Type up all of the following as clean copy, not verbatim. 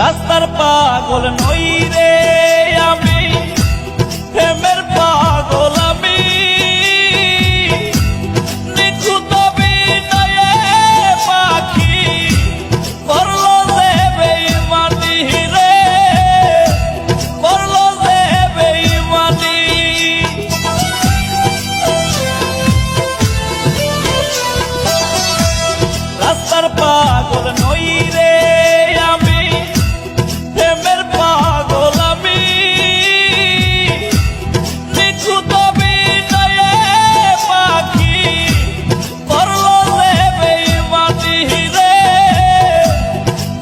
রাস্তার পাগল নই রে আমি, প্রেমের পাগল আমি। নিখুঁত বিনয়ে পাখি করলো যে বেঈমানি রে, করলো যে বেঈমানি। রাস্তার পাগল নই রে আমি, প্রেমের পাগল আমি। নিখুঁত বিনয়ে পাখি করলো যে বেঈমানি রে,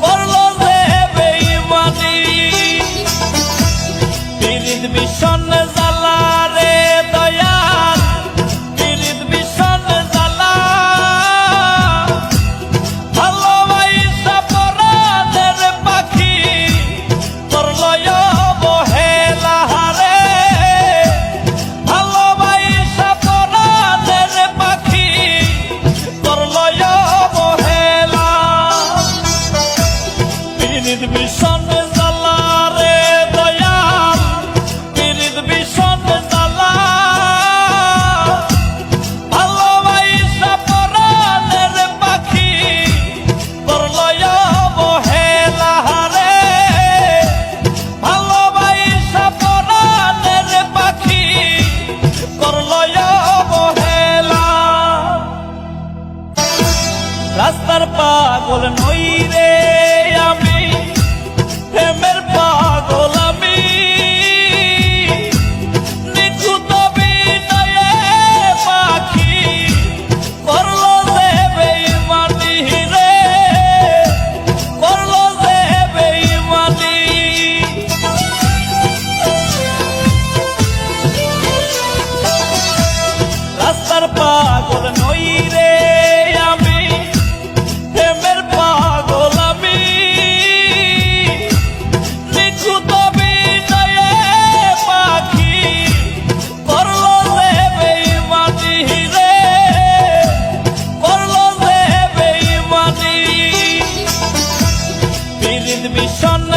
করলো যে বেঈমানি। পীড়িত ভীষণ জ্বালা রে দয়াল, পীড়িত ভীষণ জ্বালা। ভালোবাসা পরাণের পাখি করলো অবহেলা রে, ভালোবাসা পরাণের পাখি করলো অবহেলা। পীড়িত ভীষণ জ্বালা রে দয়াল, পীড়িত ভীষণ জ্বালা। ভালোবাসা পরাণের পাখি করলো অবহেলা রে, ভালোবাসা পরাণের পাখি করলো অবহেলা। রাস্তার পাগল নই রে আমি, প্রেমের পাগল আমি। নিখুঁত বিনয়ে পাখি করলো যে বেঈমানি রে, করলো যে বেঈমানি। রাস্তার পাগল নই রে আমি, প্রেমের পাগল আমি। নিখুঁত বিনয়ে পাখি করলো যে বেঈমানি রে, করলো যে বেঈমানি। পীড়িত ভীষণ